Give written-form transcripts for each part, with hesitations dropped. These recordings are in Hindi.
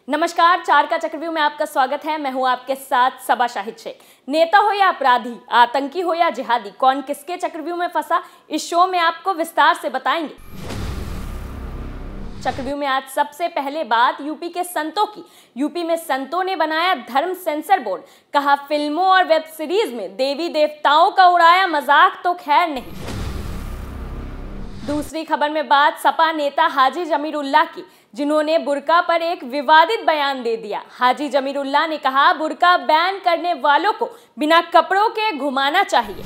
नमस्कार, चार का चक्रव्यूह में आपका स्वागत है। मैं हूं आपके साथ सबा शाहिद शेख। नेता हो या अपराधी, आतंकी हो या जिहादी, कौन किसके चक्रव्यूह में फंसा, इस शो में आपको विस्तार से बताएंगे। चक्रव्यूह में आज सबसे पहले बात यूपी के संतों की। यूपी में संतों ने बनाया धर्म सेंसर बोर्ड। कहा फिल्मों और वेब सीरीज में देवी देवताओं का उड़ाया मजाक तो खैर नहीं। दूसरी खबर में बात सपा नेता हाजी जमीरुल्लाह की, जिन्होंने बुर्का पर एक विवादित बयान दे दिया। हाजी जमीरुल्लाह ने कहा बुर्का बैन करने वालों को बिना कपड़ों के घुमाना चाहिए।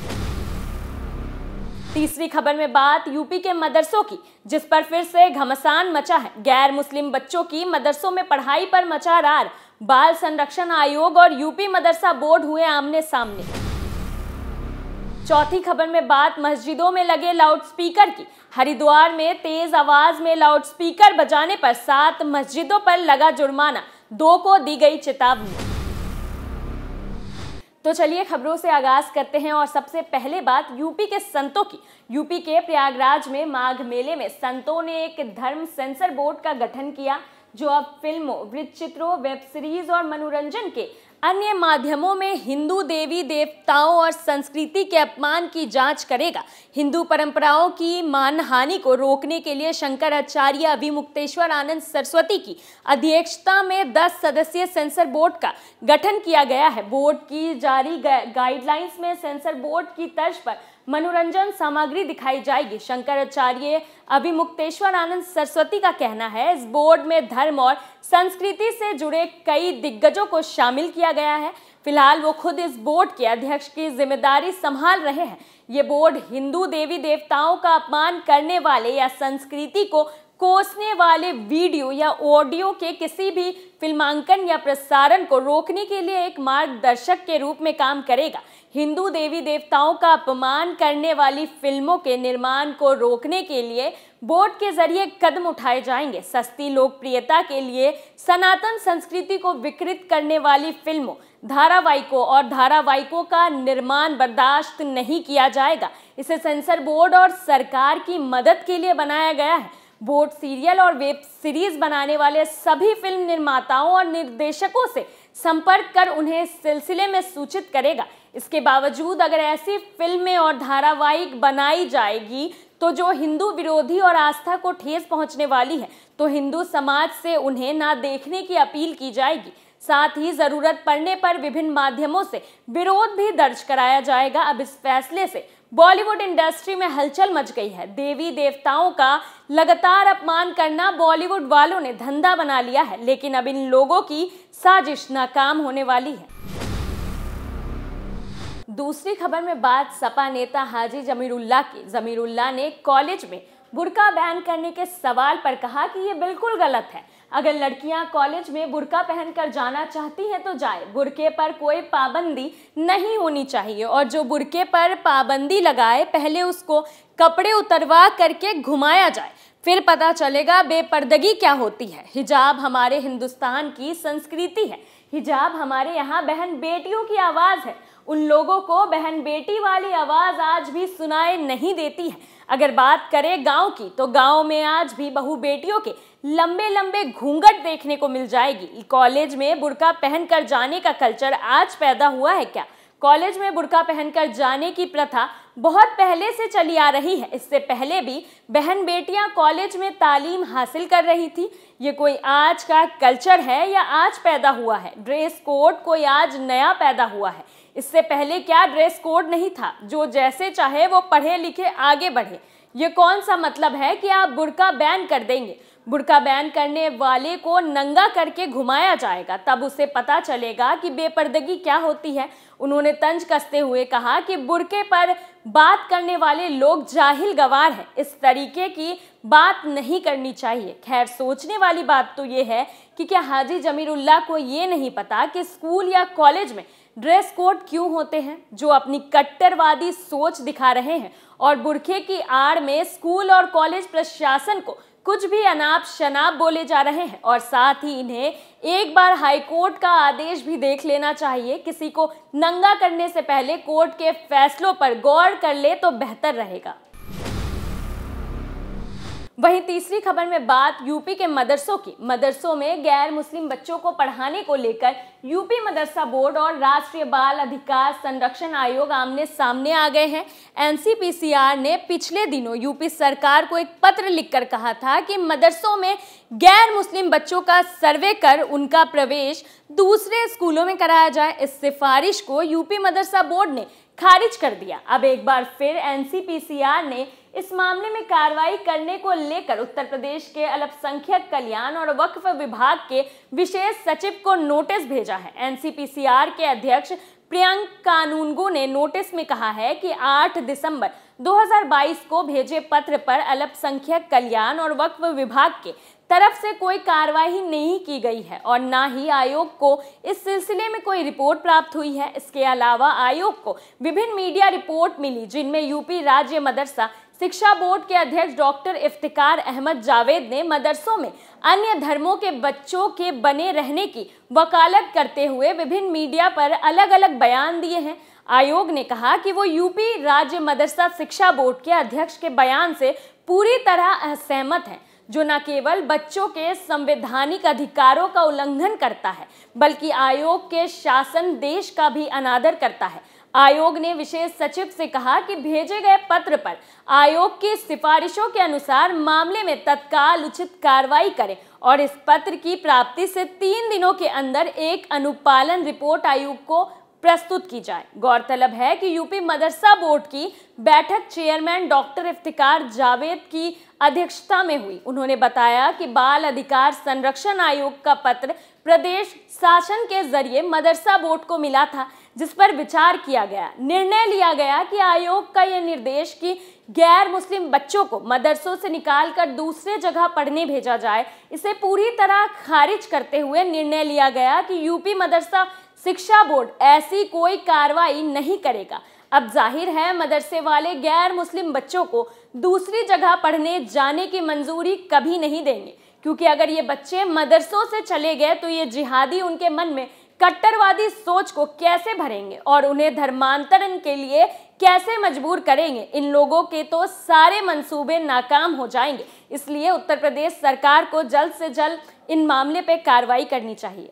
तीसरी खबर में बात यूपी के मदरसों की, जिस पर फिर से घमासान मचा है। गैर मुस्लिम बच्चों की मदरसों में पढ़ाई पर मचा रार। बाल संरक्षण आयोग और यूपी मदरसा बोर्ड हुए आमने सामने। चौथी खबर में बात मस्जिदों में लगे लाउडस्पीकर की। हरिद्वार में तेज आवाज में लाउडस्पीकर बजाने पर 7 मस्जिदों पर लगा जुर्माना, 2 को दी गई चेतावनी। तो चलिए खबरों से आगाज करते हैं और सबसे पहले बात यूपी के संतों की। यूपी के प्रयागराज में माघ मेले में संतों ने एक धर्म सेंसर बोर्ड का गठन किया, जो अब फिल्मों, वृत्तचित्रों, वेब सीरीज और मनोरंजन के अन्य माध्यमों में हिंदू देवी देवताओं और संस्कृति के अपमान की जांच करेगा। हिंदू परंपराओं की मानहानि को रोकने के लिए शंकराचार्य अभिमुक्तेश्वर आनंद सरस्वती की अध्यक्षता में 10 सदस्यीय सेंसर बोर्ड का गठन किया गया है। बोर्ड की जारी गाइडलाइंस में सेंसर बोर्ड की तर्ज पर मनोरंजन सामग्री दिखाई जाएगी। शंकराचार्य अभिमुक्तेश्वर आनंद सरस्वती का कहना है इस बोर्ड में धर्म और संस्कृति से जुड़े कई दिग्गजों को शामिल किया गया है। फिलहाल वो खुद इस बोर्ड के अध्यक्ष की जिम्मेदारी संभाल रहे हैं। ये बोर्ड हिंदू देवी देवताओं का अपमान करने वाले या संस्कृति को कोसने वाले वीडियो या ऑडियो के किसी भी फिल्मांकन या प्रसारण को रोकने के लिए एक मार्गदर्शक के रूप में काम करेगा। हिंदू देवी देवताओं का अपमान करने वाली फिल्मों के निर्माण को रोकने के लिए बोर्ड के जरिए कदम उठाए जाएंगे। सस्ती लोकप्रियता के लिए सनातन संस्कृति को विकृत करने वाली फिल्मों, धारावाहिकों और धारावाहिकों का निर्माण बर्दाश्त नहीं किया जाएगा। इसे सेंसर बोर्ड और सरकार की मदद के लिए बनाया गया है। बोर्ड सीरियल और वेब सीरीज बनाने वाले सभी फिल्म निर्माताओं और निर्देशकों से संपर्क कर उन्हें इस सिलसिले में सूचित करेगा। इसके बावजूद अगर ऐसी फिल्में और धारावाहिक बनाई जाएगी तो जो हिंदू विरोधी और आस्था को ठेस पहुंचने वाली है, तो हिंदू समाज से उन्हें ना देखने की अपील की जाएगी। साथ ही जरूरत पड़ने पर विभिन्न माध्यमों से विरोध भी दर्ज कराया जाएगा। अब इस फैसले से बॉलीवुड इंडस्ट्री में हलचल मच गई है। देवी देवताओं का लगातार अपमान करना बॉलीवुड वालों ने धंधा बना लिया है, लेकिन अब इन लोगों की साजिश नाकाम होने वाली है। दूसरी खबर में बात सपा नेता हाजी जमीरुल्लाह की। जमीरुल्लाह ने कॉलेज में बुर्का बैन करने के सवाल पर कहा कि ये बिल्कुल गलत है। अगर लड़कियां कॉलेज में बुर्का पहनकर जाना चाहती हैं तो जाए, बुर्के पर कोई पाबंदी नहीं होनी चाहिए। और जो बुर्के पर पाबंदी लगाए, पहले उसको कपड़े उतरवा करके घुमाया जाए, फिर पता चलेगा बेपर्दगी क्या होती है। हिजाब हमारे हिंदुस्तान की संस्कृति है। हिजाब हमारे यहाँ बहन बेटियों की आवाज़ है। उन लोगों को बहन बेटी वाली आवाज़ आज भी सुनाई नहीं देती है। अगर बात करें गांव की, तो गांव में आज भी बहू बेटियों के लंबे लंबे घूंघट देखने को मिल जाएगी। कॉलेज में बुर्का पहनकर जाने का कल्चर आज पैदा हुआ है क्या? कॉलेज में बुर्का पहनकर जाने की प्रथा बहुत पहले से चली आ रही है। इससे पहले भी बहन बेटियां कॉलेज में तालीम हासिल कर रही थी। ये कोई आज का कल्चर है या आज पैदा हुआ है? ड्रेस कोड कोई आज नया पैदा हुआ है? इससे पहले क्या ड्रेस कोड नहीं था? जो जैसे चाहे वो पढ़े लिखे आगे बढ़े। ये कौन सा मतलब है कि आप बुर्का बैन कर देंगे? बुर्का बैन करने वाले को नंगा करके घुमाया जाएगा, तब उसे पता चलेगा कि बेपर्दगी क्या होती है। उन्होंने तंज कसते हुए कहा कि बुर्के पर बात करने वाले लोग जाहिल गवार हैं। इस तरीके की बात नहीं करनी चाहिए। खैर, सोचने वाली बात तो ये है कि क्या हाजी जमीरुल्लाह को ये नहीं पता कि स्कूल या कॉलेज में ड्रेस कोड क्यों होते हैं? जो अपनी कट्टरवादी सोच दिखा रहे हैं और बुर्के की आड़ में स्कूल और कॉलेज प्रशासन को कुछ भी अनाप शनाप बोले जा रहे हैं। और साथ ही इन्हें एक बार हाईकोर्ट का आदेश भी देख लेना चाहिए। किसी को नंगा करने से पहले कोर्ट के फैसलों पर गौर कर ले तो बेहतर रहेगा। वहीं तीसरी खबर में बात यूपी के मदरसों की। मदरसों में गैर मुस्लिम बच्चों को पढ़ाने को लेकर यूपी मदरसा बोर्ड और राष्ट्रीय बाल अधिकार संरक्षण आयोग आमने सामने आ गए हैं। एनसीपीसीआर ने पिछले दिनों यूपी सरकार को एक पत्र लिखकर कहा था कि मदरसों में गैर मुस्लिम बच्चों का सर्वे कर उनका प्रवेश दूसरे स्कूलों में कराया जाए। इस सिफारिश को यूपी मदरसा बोर्ड ने खारिज कर दिया। अब एक बार फिर एनसीपीसीआर ने इस मामले में कार्रवाई करने को लेकर उत्तर प्रदेश के अल्पसंख्यक कल्याण और वक्फ विभाग के विशेष सचिव को नोटिस भेजा है। एनसीपीसीआर के अध्यक्ष प्रियंक कानूनगो ने नोटिस में कहा है कि 8 दिसंबर 2022 को भेजे पत्र पर अल्पसंख्यक कल्याण और वक्फ विभाग के तरफ से कोई कार्रवाई नहीं की गई है और ना ही आयोग को इस सिलसिले में कोई रिपोर्ट प्राप्त हुई है। इसके अलावा आयोग को विभिन्न मीडिया रिपोर्ट मिली जिनमें यूपी राज्य मदरसा शिक्षा बोर्ड के अध्यक्ष डॉक्टर इफ्तिकार अहमद जावेद ने मदरसों में अन्य धर्मों के बच्चों के बने रहने की वकालत करते हुए विभिन्न मीडिया पर अलग अलग बयान दिए हैं। आयोग ने कहा कि वो यूपी राज्य मदरसा शिक्षा बोर्ड के अध्यक्ष के बयान से पूरी तरह असहमत है, जो न केवल बच्चों के संवैधानिक अधिकारों का उल्लंघन करता है बल्कि आयोग के शासन देश का भी अनादर करता है। आयोग ने विशेष सचिव से कहा कि भेजे गए पत्र पर आयोग की सिफारिशों के अनुसार मामले में तत्काल उचित कार्रवाई करें और इस पत्र की प्राप्ति से 3 दिनों के अंदर एक अनुपालन रिपोर्ट आयोग को प्रस्तुत की जाए। गौरतलब है कि यूपी मदरसा बोर्ड की बैठक चेयरमैन डॉक्टर इफ्तिकार जावेद की अध्यक्षता में हुई। उन्होंने बताया कि बाल अधिकार संरक्षण आयोग का पत्र प्रदेश शासन के जरिए मदरसा बोर्ड को मिला था, जिस पर विचार किया गया। निर्णय लिया गया कि आयोग का यह निर्देश कि गैर मुस्लिम बच्चों को मदरसों से निकालकर दूसरे जगह पढ़ने भेजा जाए, इसे पूरी तरह खारिज करते हुए निर्णय लिया गया कि यूपी मदरसा शिक्षा बोर्ड ऐसी कोई कार्रवाई नहीं करेगा। अब जाहिर है मदरसे वाले गैर मुस्लिम बच्चों को दूसरी जगह पढ़ने जाने की मंजूरी कभी नहीं देंगे, क्योंकि अगर ये बच्चे मदरसों से चले गए तो ये जिहादी उनके मन में कट्टरवादी सोच को कैसे भरेंगे और उन्हें धर्मांतरण के लिए कैसे मजबूर करेंगे। इन लोगों के तो सारे मंसूबे नाकाम हो जाएंगे। इसलिए उत्तर प्रदेश सरकार को जल्द से जल्द इन मामले पर कार्रवाई करनी चाहिए।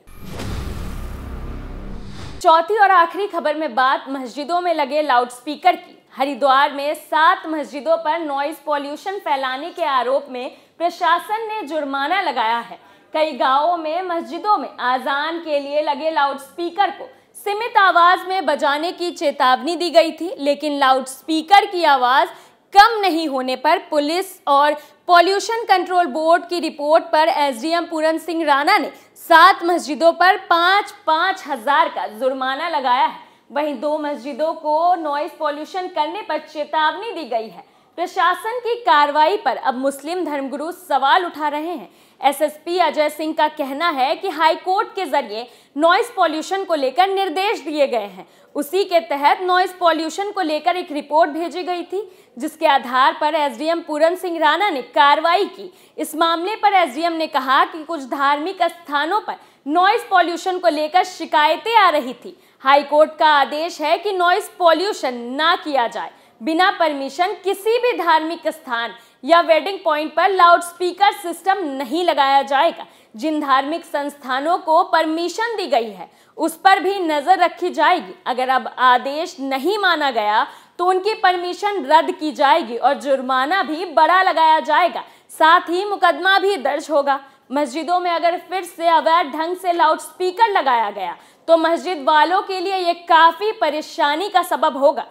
चौथी और आखिरी खबर में बात मस्जिदों में लगे लाउडस्पीकर की। हरिद्वार में 7 मस्जिदों पर नॉइज पॉल्यूशन फैलाने के आरोप में प्रशासन ने जुर्माना लगाया है। कई गांवों में मस्जिदों में आजान के लिए लगे लाउडस्पीकर को सीमित आवाज में बजाने की चेतावनी दी गई थी, लेकिन लाउडस्पीकर की आवाज कम नहीं होने पर पुलिस और पॉल्यूशन कंट्रोल बोर्ड की रिपोर्ट पर एसडीएम पूरन सिंह राणा ने 7 मस्जिदों पर 5-5 हजार का जुर्माना लगाया है। वहीं 2 मस्जिदों को नॉइज पॉल्यूशन करने पर चेतावनी दी गई है। प्रशासन की कार्रवाई पर अब मुस्लिम धर्मगुरु सवाल उठा रहे हैं। एसएसपी अजय सिंह का कहना है कि हाईकोर्ट के जरिए नॉइज पॉल्यूशन को लेकर निर्देश दिए गए हैं। उसी के तहत नॉइज पॉल्यूशन को लेकर एक रिपोर्ट भेजी गई थी, जिसके आधार पर एसडीएम पूरन सिंह राणा ने कार्रवाई की। इस मामले पर एसडीएम ने कहा कि कुछ धार्मिक स्थानों पर नॉइज पॉल्यूशन को लेकर शिकायतें आ रही थी। हाईकोर्ट का आदेश है कि नॉइज पॉल्यूशन ना किया जाए। बिना परमिशन किसी भी धार्मिक स्थान या वेडिंग पॉइंट पर लाउडस्पीकर सिस्टम नहीं लगाया जाएगा। जिन धार्मिक संस्थानों को परमिशन दी गई है उस पर भी नजर रखी जाएगी। अगर अब आदेश नहीं माना गया तो उनकी परमिशन रद्द की जाएगी और जुर्माना भी बड़ा लगाया जाएगा, साथ ही मुकदमा भी दर्ज होगा। मस्जिदों में अगर फिर से अवैध ढंग से लाउडस्पीकर लगाया गया तो मस्जिद वालों के लिए ये काफी परेशानी का सबब होगा।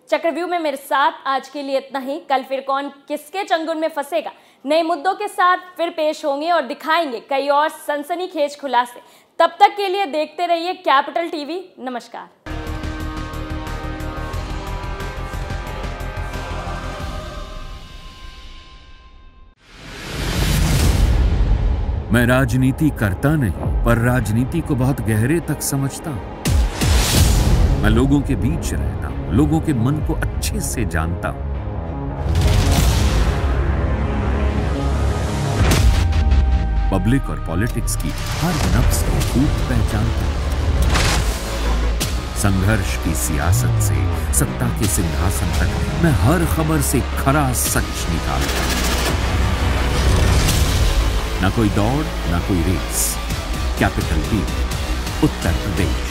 चक्रव्यूह में मेरे साथ आज के लिए इतना ही। कल फिर कौन किसके चंगुल में फंसेगा, नए मुद्दों के साथ फिर पेश होंगे और दिखाएंगे कई और सनसनीखेज खुलासे। तब तक के लिए देखते रहिए कैपिटल टीवी। नमस्कार। मैं राजनीति करता नहीं, पर राजनीति को बहुत गहरे तक समझता हूं। मैं लोगों के बीच रहता हूं, लोगों के मन को अच्छे से जानता हूं। पब्लिक और पॉलिटिक्स की हर नब्ज को खूब पहचानता हूं। संघर्ष की सियासत से सत्ता के सिंहासन तक मैं हर खबर से खरा सच निकालता हूं। ना कोई दौड़, ना कोई race. Capital TV, Uttar Pradesh.